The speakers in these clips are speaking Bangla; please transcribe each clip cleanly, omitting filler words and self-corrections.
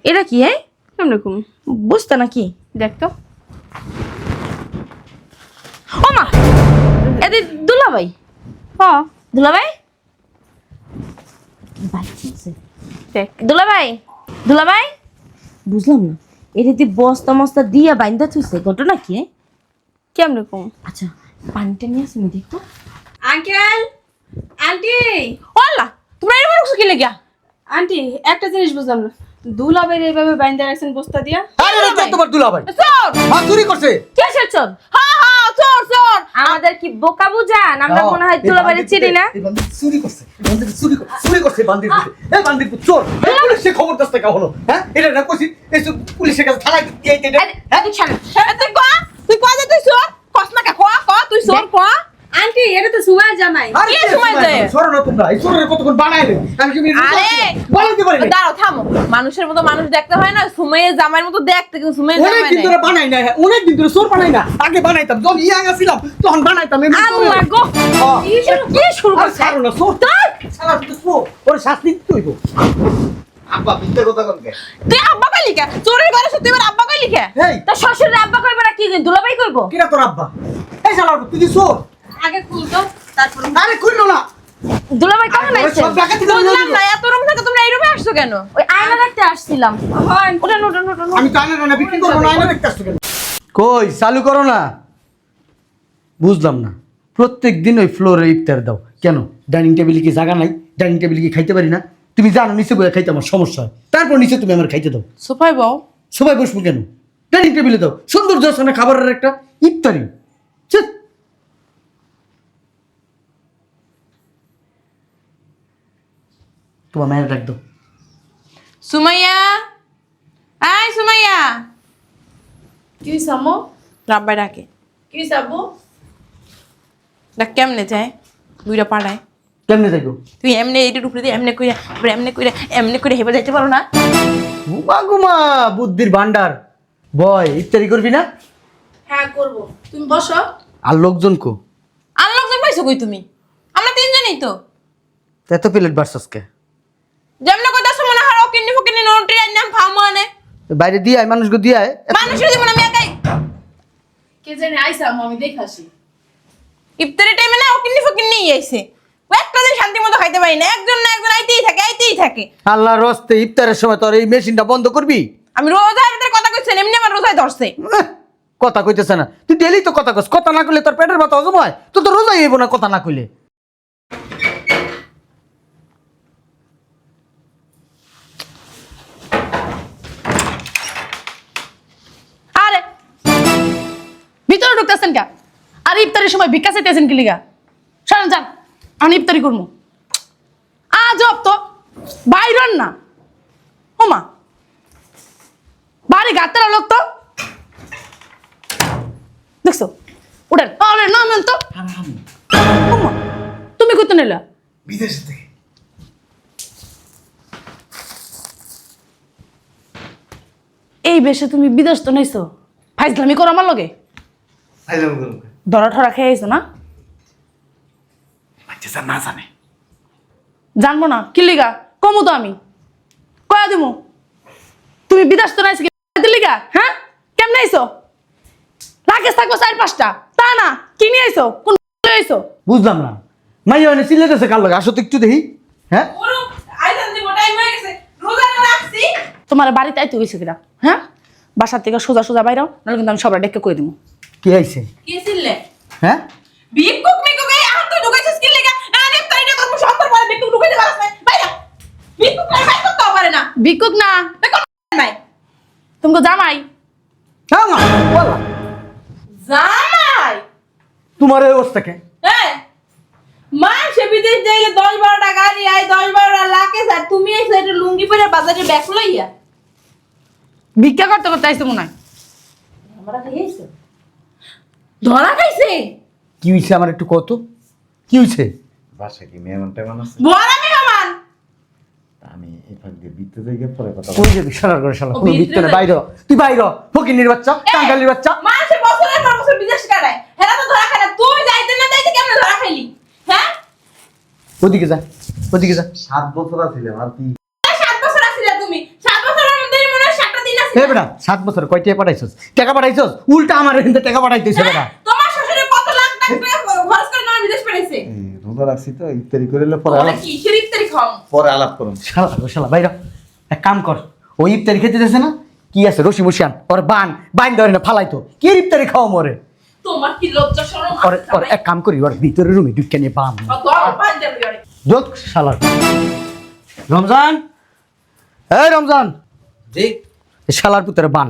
এটা কি হ্যাঁ এরকম বুঝতে না কি দেখ তো। ও মা এদি দুলাভাই হ দুলাভাই দেখ দুলাভাই দুলাভাই বুঝলাম না এটা তুই বস্তা মস্তা দিয়া বাইন্দা থুইছে ঘটনা কি কেমন রকম? আচ্ছা পানিটা নিয়ে আসি দেখতো আঙ্কেল আন্টি ওলা তোমরা এরকম রকম কি লাগিয়া আন্টি একটা জিনিস বুঝলাম না, দুলাবের এইভাবে বাইন্দা রাখছেন বস্তা দিয়া। আরে রে তোমার দুলাভাই চোর মা চুরি করছে। কে সে চোর হ্যাঁ হ্যাঁ চোর চোর আমাদের কি বোকা বুঝান আমরা মনে হয় দুলাভাইরে চিনি না এই বান্দির চুরি করছে, বান্দির চুরি করছে বান্দির এই বান্দির চোর পুলিশে খবর দস্তে কা হলো হ্যাঁ এটা না কইছি এই পুলিশের কাছে থানায় দিয়ে দিতে হ্যাঁ তুই কো তুই কো যে তুই চোর কস না কা কো তুই চোর কো আন্টি এটা তো সুমাই জামাই। আরে কে সময় দেয়? সরো না তোমরা এই চোরের কতক্ষণ বানাইলে আমি কি আরে বলতে পারি না দাঁড়াও থামো মানুষের মতো মানুষ দেখতে হয় না সুমাইয়ের জামাইয়ের মতো দেখতে কিন্তু সুমাইয়ের অনেক জামাই দিন নাই ধরে বানাই না অনেক দিন ধরে চোর বানাই না আগে বানাইতাম যখন ইয়াং ছিলাম তখন বানাইতাম এমনি আল্লাহ গো কি শুরু করছে ছাড়ো না চোর শালা তুই চোর ওর শাস্তি দিতে হইব আব্বা মিথ্যা কথা কন কে তুই আব্বা কই লিখা চোরের ঘরে সত্যি আমার আব্বা কই লিখা এই তো শ্বশুরের আব্বা কইবে না কি দুলাভাই কইবো কিরা তোর আব্বা এই শালা তুই কি চোর আগে খুলতো তারপর আরে খুললো না দুলাভাই কেমন আরে আইছে সব ডাকাতি করে বুঝলাম নিয়ে না এত রুম থেকে তোমরা এই রুমে আসছো কেন ওই আয়না দেখতে আসছিলাম হয় ওটা নোটা আমি তো আয়না না বিক্রি করবো না আয়না দেখতে আসছো কেন কই চালু করো না বুঝলাম না প্রত্যেক দিন ওই ফ্লোরে ইফতার দাও কেন ডাইনিং টেবিলে কি জায়গা নাই ডাইনিং টেবিলে কি খাইতে পারি না তুমি জানো নিচে বসে খাইতে আমার সমস্যা হয় তারপর নিচে তুমি আমার খাইতে দাও সোফাই বাও সবাই বসবো কেন ডাইনিং টেবিলে দাও সুন্দর আছে না খাবারের একটা ইফতারি ছিঃ। তোমার মায়ের ডাক দাও সুমাইয়া আয় সুমাইয়া কি সামো রাব্বাই ডাকে কি সাবু ডাক কেমনে যায় দুইটা পাড়ায় কেমনে যাইব তুই এমনি এইটার উপরে দিয়ে এমনি করে হেবে যাইতে পারো না ঘুমা ঘুমা বুদ্ধির ভান্ডার বয় ইফতারি করবি না হ্যাঁ করব, তুমি বসো। আর লোকজন কো আর লোকজন পাইছো কই তুমি আমরা তিনজনই তো এত প্লেট বাড়ছসকে যেমন কইতাছো মনে হয় ওকিনি ফকিনি নোটি নাম ফামো আনে বাইরে দিয়ে আয় মানুষকে দিয়ে আয় মানুষের জীবন আমি একাই কে জানে আইসা আমি দেখাসি। ইফতারি টাইমে না ওকিনি ফকিনি আইছে ও একটা দিন শান্তি মতো খাইতে পারি না একজন না একজন আইতেই থাকে আল্লাহর রস্তে ইফতারের সময় তোর এই মেশিনটা বন্ধ করবি আমি রোজার ভিতরে কথা কইছেন এমনি আমার রোজায় ধরছে কথা কইতেছে না তুই ডেলি তো কথা কস কথা না কইলে তোর পেটের ব্যথা হজম হয় তো তোর রোজাই হইব না কথা না কইলে আরে ভিতরে ঢুকতেছেন কে? আর ইফতারের সময় ভিক্ষা চাইতেছেন কি লিগা? সরেন যান, আমি ইফতারি করবো। আজব তো, বাইরন না। ওমা, বাড়ি গাতেরা লোক তো। দেখছো? উঠেন, আরে নামেন তো। ওমা, তুমি কত নিলা? বিদেশ থেকে এই বেশে তুমি বিদেশ তো নাইছো। ফাইজলামি করো আমার লগে। আইলাম গরম ধরা ঠরা খেয়ে আইছো না? বাচ্চা না জানে জানবো না কি লিগা কমু তো আমি কয়া দিমু তুমি বিদেশ তো নাইছো কি লিগা হ্যাঁ কেমনে আইছো রাকেশ থাকবো 4-5টা তা না কি নিয়ে আইছো কোন আইছো বুঝলাম না মাইয়া এনে চিল্লাইতেছে কার লাগে আসো তো একটু দেখি হ্যাঁ ওরো আইজান দিব টাইম হয়ে গেছে রোজা না রাখছি তোমার বাড়িতে আইতে হইছে কিনা হ্যাঁ বাসার থেকে সোজা সোজা বাইরাও নাহলে কিন্তু আমি সবার ডেকে কই দিমু কে আইছে কি ছিলে হ্যাঁ বিকুক মিকুক এই আহ তুই ঢুকাইছিস কি লাগা আরে তাইটা করব সত্তর পরে বিকুক ঢুকাইতে পারছ না বাইরা বিকুক আর বাইর করতে পারে না ভিক্ষুক না দেখো নাই তুমি জামাই হ্যাঁ মা বলা জামাই তোমার এই অবস্থা কে হ্যাঁ মা সে বিদেশ যাইলে 10-12টা গাড়ি আই 10-12টা লাখে স্যার তুমি এই সাইডে লুঙ্গি পরে বাজারে ব্যাগ লইয়া ভিক্ষা করতে করতে আইছো মনে হয় আমরা খাইছো ধরা খাইছে কি হইছে আমার একটু কত কি হইছে বাসা কি মেহমান টেমন আছে বড় মেহমান আমি এই ফাঁক দিয়ে বিদ্যুৎ থেকে পরে কথা কই যাবি শালার করে শালা ও কোনো ভিতরে ভিতরে যাই। বাইরে তুই বাইরে ফকিনির বাচ্চা কাঙ্গালির বাচ্চা মানুষের বছরের পর বছর বিদেশ কাটায় হেরা তো ধরা খায় না তুই যাইতে না যাইতে কেমনে ধরা খাইলি হ্যাঁ ওদিকে যা ওদিকে যা 7 বছর ছিলাম আর কি 7 বছর আছিলা তুমি 7 বছরের মধ্যে মনে এ বেটা 7 বছর কয় টাকা পাঠাইছস? টাকা পাঠাইছস? উল্টা আমার এখান থেকে টাকা পাঠাইতেছে বেটা। তোমার শ্বশুরে কত লাখ টাকা খরচ করে তোমার বিদেশ পাঠাইছে? এই রোজা রাখছি তো ইফতারি করে এলে পরে ওরা আলাপ কি শরীফ তারি খাও? পরে আলাপ করুন। শালা গো শালা বাইরা। এক কাম কর, ওই ইফতারি খেতে যাচ্ছে না, কি আছে রসি মশিয়ান ওর বান ধরে না ফালাইতো, কি ইফতারি খাওয়া মরে। তোমার কি লজ্জা শরম ওর আছে? ওর এক কাম করি, ওর ভিতরে রুমে ঢুকে নিয়ে বান দর পাঁচ দেবে আরে। যোগ শালার। রমজান, এই রমজান, জি এই শালার পুত্রে বান,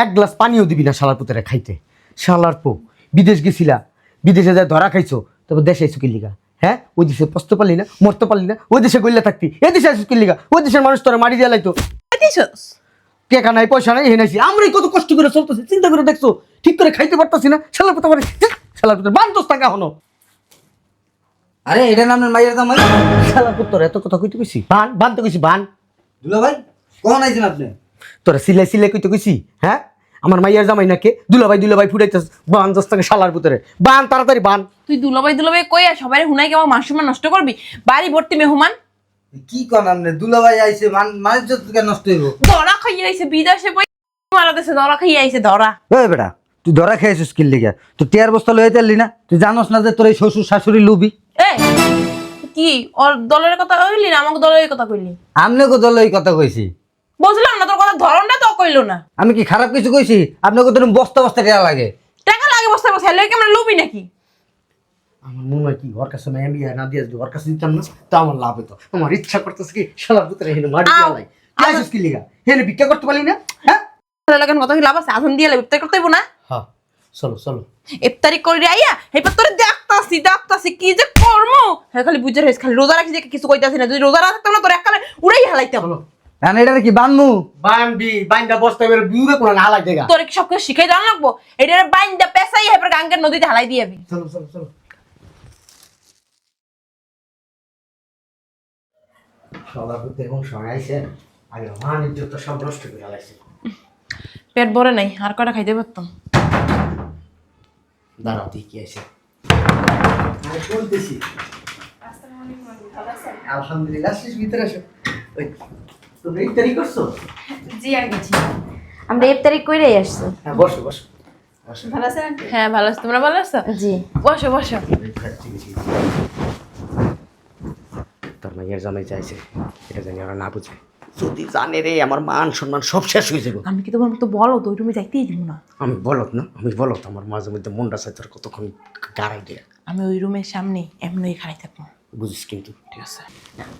এক গ্লাস পানিও দিবি না শালার পুত্রে খাইতে। শালার পো, বিদেশ গেছিলা, বিদেশে যায় ধরা খাইছো, তবে দেশে আইসো কি লিগা? হ্যাঁ, ওই দেশে পচতে পারলি না, মরতে পারলি না, ওই দেশে গইলে থাকতি, এই দেশে আইসো কি লিগা? ওই দেশের মানুষ তোরা মারি দিয়ে লাইতো, খাইতেছস? টাকা নাই পয়সা নাই, হেনাইছি আমরাই কত কষ্ট করে চলতেছি, চিন্তা করে দেখছো, ঠিক করে খাইতে পারতাছি না। শালার পুত্র মানে শালার পুত্র বান দোষ টাকা হনো। আরে এটা নাম মাইয়ের দাম শালার পুত্র এত কথা কইতে কইছি, বান তো কইছি বান। দুলা ভাই কখন আইছেন আপনি? তোরা সিলাই কইতে কইছি? হ্যাঁ, আমার মাইয়ার জামাই নাকি দুলাভাই ফুটাইতেছ, বান দোষ টাকা শালার পুত্রে বান, তাড়াতাড়ি বান। তুই দুলাভাই কই আর সবাই হুনাই কেমন মাসুমান নষ্ট করবি? বাড়ি ভর্তি মেহমান, কি কন আপনি? দুলা ভাই আইছে মানুষ কেন নষ্ট হইব? ধরা খাইয়ে আইছে বিদেশে বই মারা দেশে ধরা খাইয়ে আইছে ধরা। ওই বেটা তুই ধরা খেয়েছিস কি লিগা? তুই টিয়ার বস্তা লইতে পারলি না? তুই জানোস না যে তোর এই শ্বশুর শাশুড়ি লুবি? এই কি ওর দলের কথা কইলি না আমাকে দলের কথা কইলি? আমনে কো দল এই কথা কইছি? বুঝলাম না তোর কথা ধরনটা তো কইলো না। আমি কি খারাপ কিছু কইছি? আপনাকে তো বস্তা বস্তা টাকা লাগে। টাকা লাগে বসতে বসে হেলে কি আমরা লুবি নাকি? আমার মনে হয় কি ওর কাছে আমি বিয়া না দিয়ে ওর কাছে দিতাম না, তা আমার লাভ হতো। আমার ইচ্ছা করতেছে কি শালার পুত্রে হেনে মারি দিয়ে লাই, আইসস কি লিগা? হেনে ভিক্ষা করতে পারলি না? হ্যাঁ, তাহলে কেন কথা কি লাভ আছে? আধন দিয়ে ইফতারি করতে হইব না? হ্যাঁ, চলো ইফতারি করে আইয়া এবার তোরে দেখতাছি কি যে কর্ম। হ্যাঁ খালি বুঝে রইছ, খালি রোজা রাখি যে কিছু কইতাছি না। যদি রোজা রাখতাম না তোর এককালে উড়াই হালাইতাম। চলো এখন এটা কি বানমু? বানবি, বাইন্দা বস্তা এবার বিউরে কোন না হালাই দেগা। তোরে কি সব কিছু শিখাই দাও লাগবো? এটারে বাইন্দা পেছাই এবার গাঙ্গের নদীতে হালাই দিয়ে যাবি। চলো শালার পুত্রে কোন সময় আইছে, আগে মান ইজ্জত সব নষ্ট করে হালাইছে। পেট ভরে নাই, আর কটা খাইতে পারতাম। দাঁড়াও তুই কি আইছে? আমি বলতেছি আলহামদুলিল্লাহ, শেষ ভিতরে আসো। ওই তুমি ইফতারি করছো? জি আর গেছি। আমরা ইফতারি কইরাই আসছি। হ্যাঁ, বসো ভালো আছেন? হ্যাঁ ভালো আছো, তোমরা ভালো আছো? জি। বসো তোর মাইয়ের জামাই চাইছে, এটা জানি ওরা না বুঝে। যদি জানে রে আমার মান সম্মান সব শেষ হয়ে যাবে। আমি কি তোমার মতো বলো তো তুমি যাইতেই দিব না। আমি বলত না, আমি বলত আমার মাঝে মধ্যে মনটা চাই তোর কতক্ষণ গাড়াই দেয়। আমি ওই রুমের সামনে এমনই খাড়াই থাকবো, বুঝিস কিন্তু? ঠিক আছে।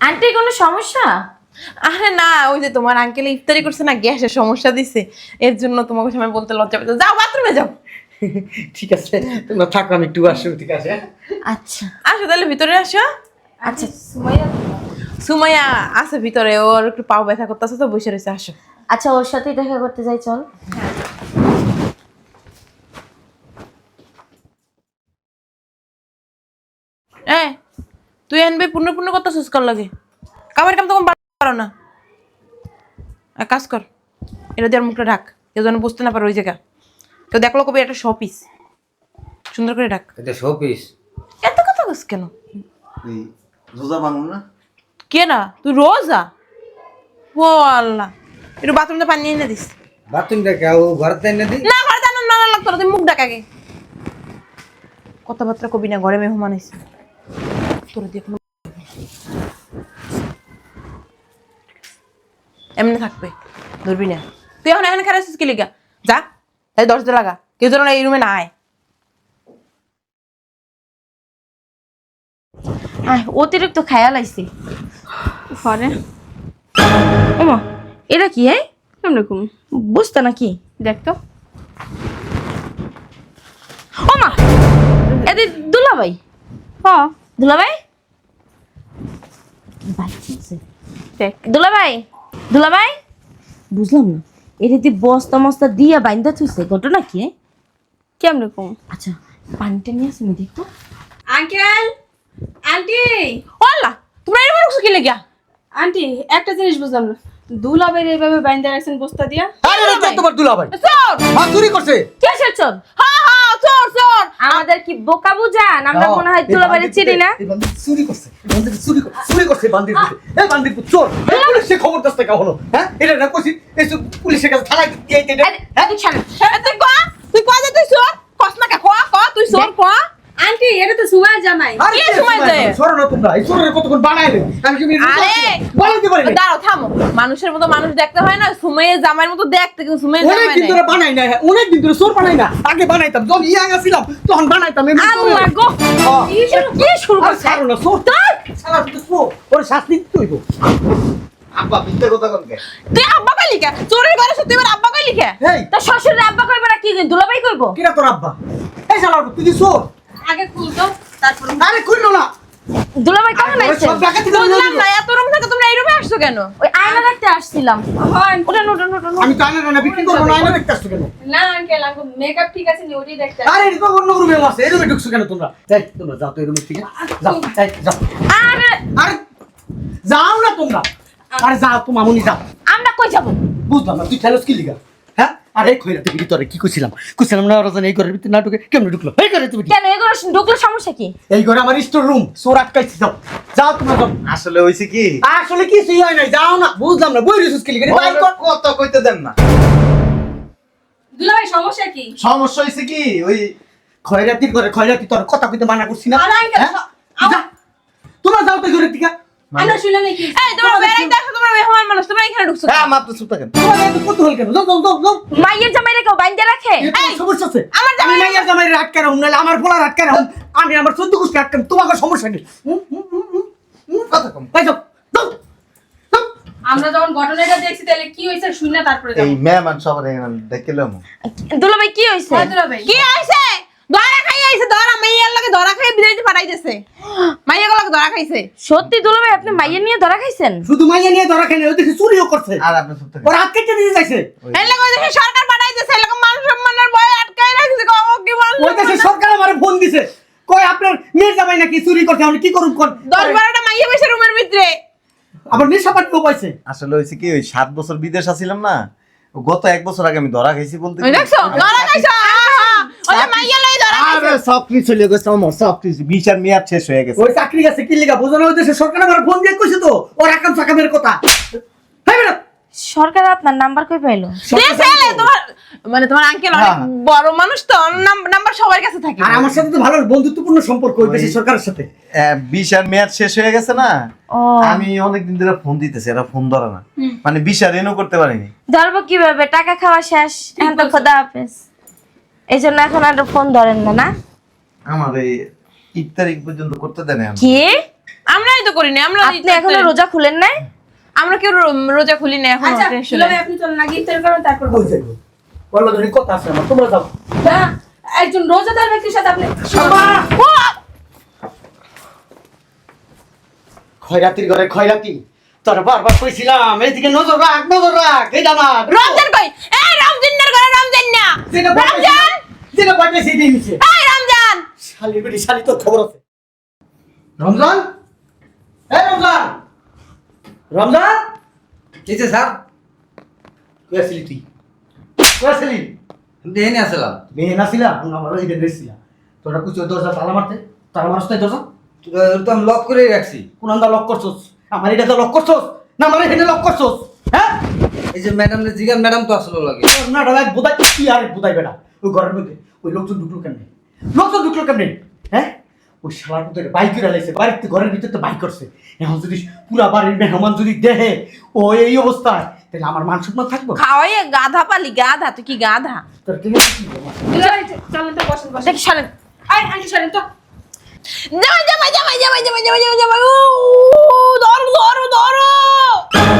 আন্টি কোনো সমস্যা? আরে না, ওই যে তোমার আঙ্কেল ইফতারি করছে না, গ্যাসের সমস্যা দিছে, এর জন্য তোমাকে সময় বলতে লজ্জা পেতে। যাও বাথরুমে যাও। ঠিক আছে, তোমরা থাকো, আমি একটু আসবো। ঠিক আছে, আচ্ছা আসো তাহলে ভিতরে আসো। আচ্ছা। সুমাইয়া আছে ভিতরে, ওর একটু পাও ব্যথা করতেছে তো বসে রয়েছে। আসো। আচ্ছা, ওর সাথেই দেখা করতে যাই, চল। তুই আনবে পূর্ণ কত সুস্কার লাগে, কামের কাম তখন পারো না। এক কাজ কর, এটা দিয়ে মুখটা ঢাক, কেউ যেন বুঝতে না পারে ওই জায়গা। কেউ দেখলো কবি একটা শপিস, সুন্দর করে ঢাক। এটা শোপিস? এত কথা বলছ কেন? এই রোজা ভাঙুন না? কে না তুই রোজা? ও আল্লাহ, একটু বাথরুমে পানি এনে দিস। বাথরুমটা কেউ ঘরতে এনে দি? না ঘরে জানো না লাগতো না, তুই মুখ ঢাক আগে। কথাবার্তা কবি না, ঘরে মেহমান এসে তোর দিয়ে কোনো এমনি থাকবে, ধরবি না। তুই এখন এখানে খারাপ কি লিগা? যা তাই দরজা লাগা, কেউ যেন এই রুমে না আয়। অতিরিক্ত খেয়াল আইছি। পরে ওমা, এটা কি? হ্যাঁ, কেমন বুঝতে না কি? দেখ তো। ওমা, এদি দুলাভাই। হ দুলাভাই, দেখ। দুলাভাই বুঝলাম না, এটা দিয়ে বস্তা মস্তা দিয়া বাইন্দা থুইছে, ঘটনা কি? কেমন কম? আচ্ছা, পানিটা নিয়ে আসেন দেখো। আঙ্কেল, আন্টি, ও আল্লাহ, তোমরা এরকম রুকছো কি লিগা? আন্টি একটা জিনিস বুঝলাম না, দুলাভাই এইভাবে বাইন্দা রাখছেন বস্তা দিয়া। আরে রে, তোমার দুলাভাই চোর! চুরি করছে। কিসের চোর? হ্যাঁ চোর চোর। আমাদের কি বোকা বুঝান? আমরা মনে হয় দুলাভাইরে চিনি না। এই বান্দির চুরি করছে, চুরি করছে বান্দির পুতে। এই বান্দির পুত চোর। এই পুলিশে খবর দস্তে কা হলো? হ্যাঁ, এটা না কইছি, এসব পুলিশের কাছে থানায় দিয়ে দিতে হ্যাঁ তুই ছাড় তুই কয় যে তুই চোর কস না কা তুই চোর ক আন্টি এটা তো সুমার জামাই আরে কে সময় দেয়? সরো না তোমরা এই সরের কতক্ষণ বানাইলে আমি কি আরে বানাইতে পারি না দাঁড়াও থামো মানুষের মতো মানুষ দেখতে হয় না সুমাইয়ের জামাইয়ের মতো দেখতে কিন্তু সুমাইয়ের অনেক জামাই দিন নাই ধরে বানাই না অনেক দিন ধরে সোর বানাই না আগে বানাইতাম যখন ইয়াং ছিলাম তখন বানাইতাম এমনি করে। আল্লাহ গো হ্যাঁ। কি শুরু আর করছে ছাড়ো না সোর সারা তো সোর ওর শাস্তি দিতে হইব আব্বা মিথ্যা কথা কনকে তুই আব্বা কই লিখা চোরের ঘরে সত্যি এবার আব্বা কই লিখা এই তোর শ্বশুরের আব্বা কইবে না কি দুলাভাই কইবো কিরা তোর আব্বা এই শালা তুই কি সোর আগে খুলতো তারপর আরে খুললো না দুলাভাই কেমন আরে আইছে সব ডাকাতি করে বুঝলাম নিয়ে না এত রুম থেকে তোমরা এই রুমে আসছো কেন ওই আয়না রাখতে আসছিলাম হয় ওটা আমি তো আয়না না বিক্রি করবো না আয়না দেখতে আসছো কেন না আঙ্কেল আঙ্কেল মেকআপ ঠিক আছে নি ওটাই দেখতে আরে এটা তো অন্য রুমে আছে এই রুমে ঢুকছো কেন তোমরা এই তোমরা যাও তো এই রুমে থেকে যাও এই যাও আরে আরে যাও না তোমরা আরে যাও তো মামুনি যাও আমরা কই যাব বুঝলাম না তুই খেলোস কি লিগা হ্যাঁ আরে খইরাতে বিড়ি তোরে কি কইছিলাম না রজন এই ঘরের ভিতরে নাটকে কেমনে ঢুকলো এই ঘরে তুমি কেন এগুলো ঢুকলো সমস্যা কি এই ঘরে আমার স্টোর রুম চোর আটকাইছি যাও যাও তোমরা যাও আসলে হইছে কি আসলে কিছুই হয় নাই যাও না বুঝলাম না বই রিসুস কি লিগা বাই কর কত কইতে দেন না দুলাভাই সমস্যা কি সমস্যা হইছে কি ওই খয়রাতির ঘরে খয়রাতি তোর কথা কইতে মানা করছি না আরে আঙ্কেল হ্যাঁ? যা। তোমরা যাও তো এই ঘরের দিকে আমরা শুনলাম নাকি এই তোমরা বেরাইতে আসো তোমরা মেহমান মানুষ তোমরা এখানে ঢুকছো হ্যাঁ মাত্র চুপ থাকেন তোমার এত কৌতূহল কেন যাও যাও যাও যাও মাইয়ের জামাই রেখে বাইন্দা রাখে এর কোনো সমস্যা আছে আমার আমি মাইয়ার জামাইয়ের আটকে রাখুন নাহলে আমার পোলার আটকে রাখুন আমি আমার 14 গোষ্ঠী আটকাম তোমাকে সমস্যা নেই কথা কম এই যাও যাও যাও। আমরা যখন ঘটনাটা দেখছি তাহলে কি হইছে শুন না তারপরে এই যাবো মেহমান সবার এখানে দেখলাম দুলাভাই কি হইছে হ্যাঁ, দুলাভাই কি হইছে ধরা খাই আইছে ধরা মাইয়ার লাগে ধরা খাই বিদাইতে পাঠাইতেছে মাইয়া গুলো ধরা খাইছে সত্যি দুলাভাই আপনি মাইয়ের নিয়ে ধরা খাইছেন শুধু মাইয়া নিয়ে ধরা খেলে ওই দেখি চুরিও করছে আর আপনি চুপ থাকেন ওর হাত কেটে দিয়ে যাইছে এই লাগে ওই দেশে সরকার পাঠাইতেছে এলাকা মান সম্মানের ভয় আটকাই রাখছে কও কি মান ওই দেশে সরকার আমারে ফোন দিছে কই আপনার মেয়ের জামাই নাকি চুরি করছে আমি কি করুম কোন 10-12টা মাইয়া বসে রুমের ভিতরে আবার নিশাপাত কেউ পাইছে আসলে হইছে কি ওই 7 বছর বিদেশ আছিলাম না গত 1 বছর আগে আমি ধরা খাইছি বলতে ওই দেখছো ধরা খাইছো ওই যে মাইয়া লই ধরা খাইছে আরে সব কিছু চলে গেছে আমার সব কিছু বিচার মেয়াদ শেষ হয়ে গেছে ওই চাকরি আছে কি লিগা বোঝানো ওই দেশে সরকার আমার ফোন দিয়ে কইছে তো ওর আকাম সাকামের কথা হ্যাঁ বেটা সরকার আপনার নাম্বার কই পাইলো দেশে তোমার মানে তোমার আঙ্কেল অনেক বড় মানুষ তো নাম্বার সবার কাছে থাকে আর আমার সাথে তো ভালো বন্ধুত্বপূর্ণ সম্পর্ক ওই দেশের সরকারের সাথে বিচার মেয়াদ শেষ হয়ে গেছে না ও আমি অনেকদিন ধরে ফোন দিতেছি এরা ফোন ধরে না মানে বিচার এনও করতে পারিনি ধরবো কিভাবে টাকা খাওয়া শেষ এখন তো খোদা হাফেজ এই জন্য এখন আর ফোন ধরেন না না আমার এই 1 তারিখ পর্যন্ত করতে দেন না কি আমরাই তো করি না আমরা আপনি এখনো রোজা খুলেন নাই আমরা কেউ রোজা খুলি না এখন আচ্ছা দুলাভাই আপনি চলেন আগে ইফতার করেন তারপর ওই যাইবো বললো ধরে কথা আছে আমার তোমরা যাও না একজন রোজাদার ব্যক্তির সাথে আপনি খয়রাতির ঘরে খয়রাতি তোর বারবার কইছিলাম এইদিকে নজর রাখ এই আমার রমজান কই এই রমজানের ঘরে রমজান না রমজান যেটা পাইবে সেই দিন নিচে এই রমজান শালি বেটি শালি তোর খবর আছে রমজান এই রমজান রমজান কিছে স্যার কই আসলি তুই কই আসলি দেহে নিয়ে আসলাম মেয়ে নাছিলা আমার ওই দিন রেছিলা তোরা কুচো দরজা তালা মারতে তালা মারতে দরজা তো আমি লক করে রাখছি কোন আন্দা লক করছস আমার এটা তো লক করছস না আমার এটা লক করছস হ্যাঁ এই যে ম্যাডাম জিগান ম্যাডাম তো আসলে লাগে না দাদা বুদাই কি আর বুদাই বেটা ওই ঘরের মধ্যে ওই লোকজন ঢুকলো কেমনে হ্যাঁ ওই শালার মধ্যে বাইক করে লাইছে বাড়িতে ঘরের ভিতরে তো বাইক করছে এখন যদি পুরা বাড়ির মেহমান যদি দেহে ও এই অবস্থায় তাহলে আমার মান সম্মান থাকবো খাওয়াই গাধা পালি গাধা তুই কি গাধা তোর কি দুলাভাই চলেন তো বসেন বসেন দেখি শালেন আই আন্টি চলেন তো জামাই ধরো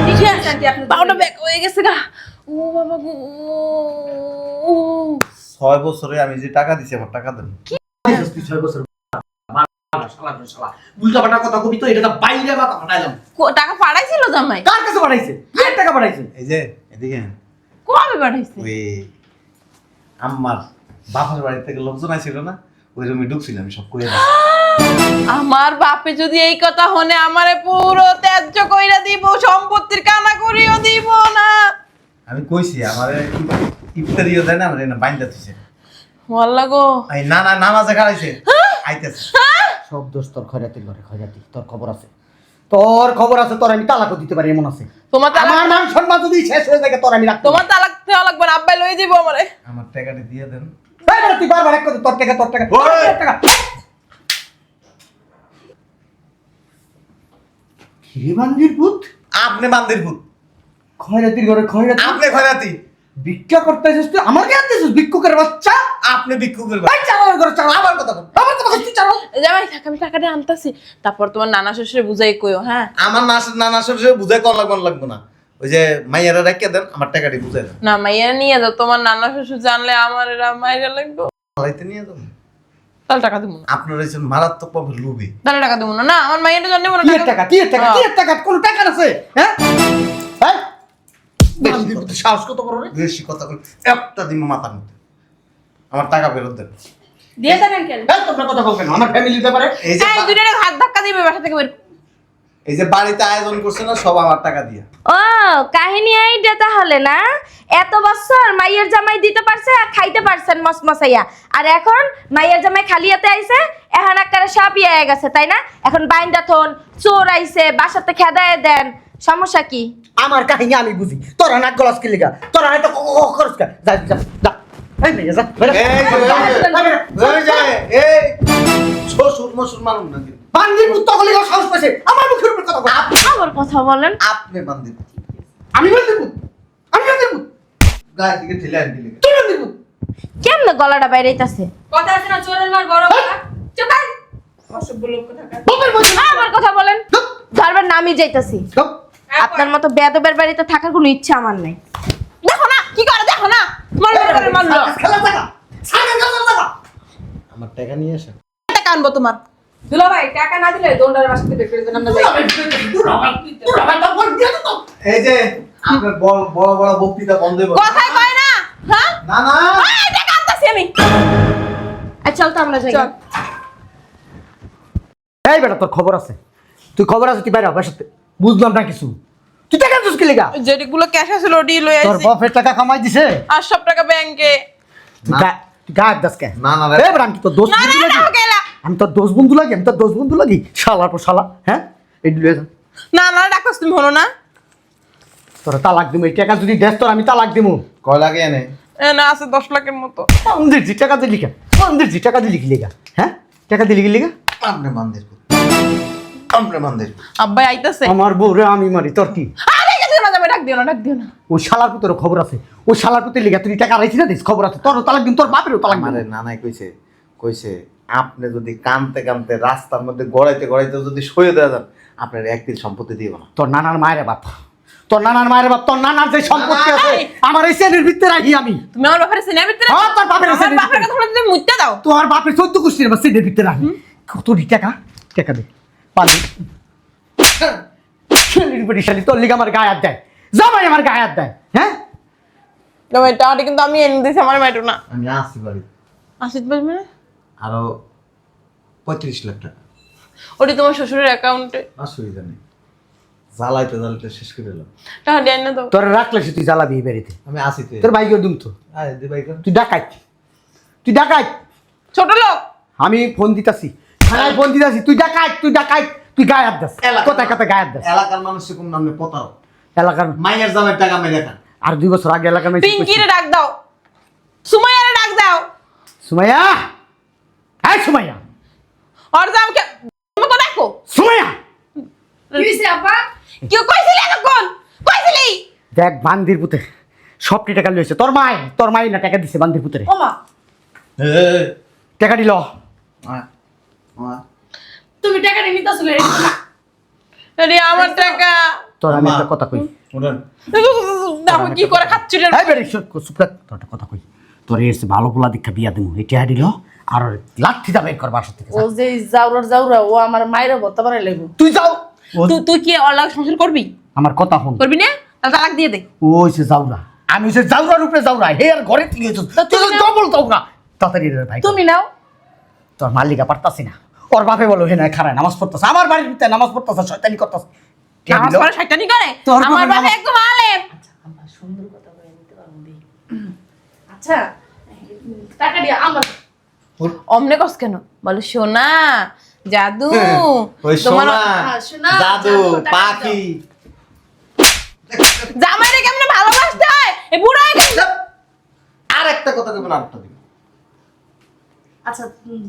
ঠিক আছে আন্টি আপনি পাউডার ব্যাক হয়ে গেছে গা ও বাবা গো 6 বছরে আমি যে টাকা দিছি আমার টাকা দেন তুই 6 বছর উল্টা পাল্টা কথা কবি তো এটা তো বাইরে মাথা ফাটাইলাম টাকা পাঠাইছিল জামাই কার কাছে পাঠাইছে কার টাকা পাঠাইছে এই যে এদিকে কবে পাঠাইছে ওই আমার বাপের বাড়ি থেকে লোকজন আসছিল না ওই রুমে ঢুকছিলাম আমি সব করে আমার বাপে যদি এই কথা হনে আমারে পুরো ত্যায্য কইরা দিব সম্পত্তির কানা করিও দিব না আমি কইছি আমারে ইফতারিও দেয় না আমার না বাইন্দা দিছে ওয়াল্লাহ গো এই না নামাজে খাইছে আইতেছে সব দোষ তোর খয়রাতির ঘরে খয়রাতি তোর খবর আছে তোর খবর আছে, তোর আমি তালাকও দিতে পারি এমন আছে। তোমার তালাক আমার মান সম্মান যদি শেষ হয়ে যায় তোর আমি রাখতে তোমার তালাক দেওয়া লাগবে না, আব্বাই লয়ে যাবো আমারে। আমার টাকাটা দিয়ে দেন। পারি না। তুই বারবার এক কথা, তোর টাকা তোর টাকা ওই! তোর টাকা। কি বান্দির পুত? আপনি বান্দির ভূত, খয়রাতির ঘরে খয়রাতি। আপনি খয়রাতি, ভিক্ষা করতে এসেছিস তুই, আমার কে আনতেছিস ভিক্ষুকের বাচ্চা? আপনি ভিক্ষুকের ভাই চালা আমার ঘরে চালা, আমার কথা বল, আমার কথা বল, তুই চালা। জামাই থাক, আমি টাকাটা আনতাছি, তারপর তোমার নানা শ্বশুরে বুঝাই কইও। হ্যাঁ আমার নানা শ্বশুর বুঝাই কল লাগবো না। ওই যে মাইয়ারা রেখে দেন, আমার টাকাটি বুঝাই দেন। না মাইয়া নিয়ে যাও, তোমার নানা শ্বশুর জানলে আমার এরা মাইরা লাগবে। পালাইতে নিয়ে যাবো, তাহলে টাকা দেবো না, আপনার হয়েছে মারাত্মক ভাবে লোভী। তাহলে টাকা দেবো না। না আমার মাইয়াটা জন্য কি এর টাকা, কি এর টাকা, কি এর টাকা? কোনো টাকা আছে? হ্যাঁ হ্যাঁ, বান্দির পুত, সাহস কত বড় রে? বেশি কথা বল, একটা দিন মাথার মধ্যে। আমার টাকা ফেরত দেন। দিয়ে দেন আঙ্কেল। এই তোমরা কথা বলবেন না, আমার ফ্যামিলির ব্যাপারে। এই যে এই দুইটা হাত ধাক্কা দিবে বাসা থেকে বের। এই যে বাড়িতে আয়োজন করছে না, সব আমার টাকা দিয়ে। ও কাহিনী এইটা তাহলে না? এত বছর মাইয়ের জামাই দিতে পারছে আর খাইতে পারছেন মসমসাইয়া, আর এখন মাইয়ের জামাই খালি হাতে আইছে, এখন একটা সাপি আয়া গেছে তাই না? এখন বাইন্দা থন চোর আইছে, বাসাতে খেদায় দেন, সমস্যা কি? আমার কাহিনী আমি বুঝি, তোরা নাক গলাস কি লিগা, তোরা এত খরচ কা, যা যা যা, এই মেয়ে যা বেরো। এই যে, এই শ্বশুর মশুর মানুষ না কিন্তু। বান্দির পুত তকলি সাহস পাইছে আমার মুখের উপর কথা বল। আবার কথা বলেন। আপনি বান্দির ভূত। আমি বান্দির পুত, আমি বান্দির পুত, গায়ে দিকে ঠেলে আনতে লেগে। তুই বান্দির পুত। কেমনে গলাটা বাইরেইতাছে? কথা আছে না, চোরের মার বড় কথা। চুপ কর। অসভ্য লোক কোথাকার। বাপের বাড়ি আবার কথা বলেন। ধরবার নামই যাইতাছি। চুপ। আপনার মতো বেয়াদবের বাড়িতে থাকার কোনো ইচ্ছা আমার নাই। দেখো না কি করে, দেখো না তোমার মেয়েটারে মারলো। খেলা টাকা, সারা খেলা টাকা। আমার টাকা নিয়ে আসেন। টাকা আনবো তোমার। দুলা ভাই টাকা না দিলে দোনটার বাসা থেকে বের করে দেন, আমরা যাই। এই যে আপনার বড় বড় বড় বক্তৃতা বন্ধ হবে। কথাই কয় না, হ্যাঁ? না না, এই টাকা আনতাছি আমি। আর চল তো আমরা যাই। চল। এই বেটা তোর খবর আছে, তুই খবর আছে, তুই বাইরে হ বাসাতে। বুঝলাম না কিছু, তুই টাকা দিস কি লিগা? যেগুলো ক্যাশ আছিল ওটি লয়ে তোর আইছি, বাপের টাকা কামাই দিছে, আর সব টাকা ব্যাংকে। তুই গায়ের দাস কে? না না এই বেটা আমি কি তোর দোস্ত না না বন্ধু না লাগি? গেলা। আমি তোর দোস্ত বন্ধু লাগি? আমি তোর দোস্ত বন্ধু লাগি? শালার পর শালা, হ্যাঁ এই লয়ে যা। না না ডাক্তার তুমি হলো না। তোর তালাক দিমু, এই টাকা যদি দেস তোর আমি তালাক দিমু। কয় লাগে এনে? এ না আছে 10 লাখের মতো। মন্দির জি টাকা দিলি কে? মন্দির জি টাকা দিলি কি লিগা? হ্যাঁ টাকা দিলি কি লিগা? আপনি বান্দির ভূত, আপনি বান্দির ভূত। আব্বাই আইতাছে। আমার বউরে আমি মারি, তোর কি? আরে গেছে না, যাবে ডাক দিও না, ডাক দিও না। ওই শালার পুতের খবর আছে, ওই শালার পুতের লিগা তুই টাকা রাইছিস না দিস, খবর আছে। তোর তালাক দিন, তোর বাপেরও তালাক দিন। আমারে নানাই কইছে, কইছে আপনি যদি কানতে কানতে রাস্তার মধ্যে গড়াইতে গড়াইতে যদি সয়ে দেওয়া যান, আপনার একদিন সম্পত্তি দিব না। তোর নানার মায়ের বাপ, তোর নানার মায়ের বাপ, তোর নানার যে সম্পত্তি নানা, আছে এই! আমার এই শ্রেণীর ভিত্তে রাখি আমি। তুমি আমার বাপের সিনেমার ভিতরে, হ্যাঁ, তোর বাপের আমার সিনেমার বাপের ভিতরে। কথা বলে তুমি মুইতে দাও। তোর বাপের 14 কুষ্টির আমার শ্রেণীর ভিত্তে রাখি। কত টাকা, টাকা দে পালি শ্রেণীর ভিত্তি শালি তোর লিগা আমার গায়ে হাত দেয়, জামাই আমার গায়ে হাত দেয়। হ্যাঁ জামাই টাকাটা কিন্তু আমি এনে দিয়েছি, আমার মাইটো না। আমি আসছি বাড়ি, আসিত বলবে না, আরো 35 লাখ টাকা। ওটি তোমার শ্বশুরের অ্যাকাউন্টে। অসুবিধা নেই, জ্বালাইতে জ্বালাইতে শেষ করে দিলাম। টাকা দিয়ে না দাও। তোর রাখলে সে তুই জ্বালাবি এই বাড়িতে। আমি আসি তো, তোর ভাইকে দুম তো, আরে দি ভাই কর। তুই ডাকাই, তুই ডাকাই। ছোট লোক। আমি ফোন দিতাছি, থানায় ফোন দিতাছি, তুই ডাকাই, তুই ডাকাই, তুই গায়ে হাত দাস, কোথায় কোথায় গায়ে হাত দাস। এলাকার মানুষের কোন নামে প্রতারক, এলাকার মাইয়ের জামের টাকা মেরে খান। আর 2 বছর আগে এলাকার মেয়ে পিঙ্কিরে ডাক দাও, সুমাইয়ারে ডাক দাও। সুমাইয়া, হ্যাঁ সুমাইয়া, আর জামকে তোমাকে ডাকো। সুমাইয়া কি হইছে আপা? কেউ কইছিলি এতক্ষণ, কইছিলি? দেখ বান্দির পুতে সবটি টাকা লইছে, তোর মাই না টাকা দিছে বান্দির পুতে, ও মা, টাকা দিল। তুমি টাকা নিতে আসলে আরে আমার টাকা। তোর আমি একটা কথা কই, দেখো কি করে খাচ্ছি রে। হ্যাঁ বেরি চুপ কর, তোর একটা কথা কই, তোর এসে ভালো পোলা দীক্ষা বিয়া দিমু, এই টাকা দিল আর লাঠি দা বের কর বাসা থেকে। ও যে জাউরা ও আমার মায়ের ভর্তা বানাই লাগবো। তুই যাও, তুই কি ওর লাগে সংসার করবি? আমার কথা শুন। করবি না? তাহলে তালাক দিয়ে দে। ওই সে যাওরা, আমি সে যাওরার উপরে যাওরা, হে আর ঘরে তুই হয়েছ, তুই ডবল যাওরা। তাড়াতাড়ি রে ভাই, তুমি নাও। তোর মালিকা পারতাছি না, ওর বাপে বলো হে না খারায় নামাজ পড়তাছে, আমার বাড়ির ভিতরে নামাজ পড়তাছে, শয়তানি করতাছে। নামাজ পড়া শয়তানি করে? তোর আমার বাবা বাবা নামাজ- একদম আলেম। আচ্ছা টাকা দিয়া আমার অমনে কস কেন? বলে শোনা, জাদু ওই তোমার সোনা জাদু পাখি জামাইরে কেমনে ভালোবাসতে হয় এই বুড়া হয়ে গেছে। আর একটা কথা দেবেন আরেকটা দিবেন আচ্ছা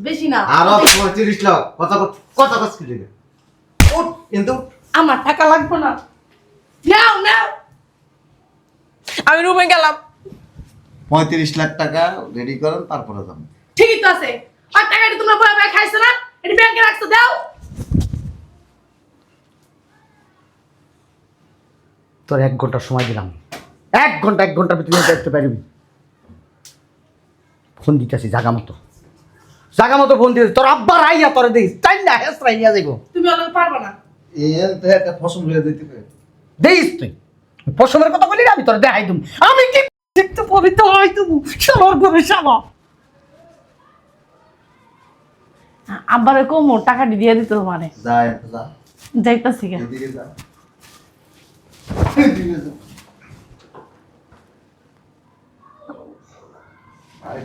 বেশি না আরো 35 লাখ কথা কথা কস কি দিবে উঠ কিন্তু আমার টাকা লাগবে না নাও নাও আমি রুমে গেলাম। 35 লাখ টাকা রেডি করেন তারপরে যাবেন। ঠিকই তো আছে আর টাকাটা তোমরা বয়ে বয়ে খাইছো না এটা ব্যাংকে রাখছো দাও তোর 1 ঘন্টা সময় দিলাম, 1 ঘন্টার ভিতরে দেখতে পারবি। ফোন দিতেছি জাগা মতো ফোন দিতেছি। তোর আব্বা রাইয়া তোরে দিস তাই না হেস রাইয়া যাইবো। তুমি অলরেডি পারবে না এর তো একটা ফসল হয়ে দিতে পারে দেইস তুই পশমের কথা বলি না, আমি তোর দেখাই দুম। আমি কি দেখতে পবিত্র হই তুমি শালার করে শালা। আব্বারে কমো টাকা দিয়ে দিতে তোমারে যায় যা যাইতাছি কে এদিকে যা এদিকে যা আরে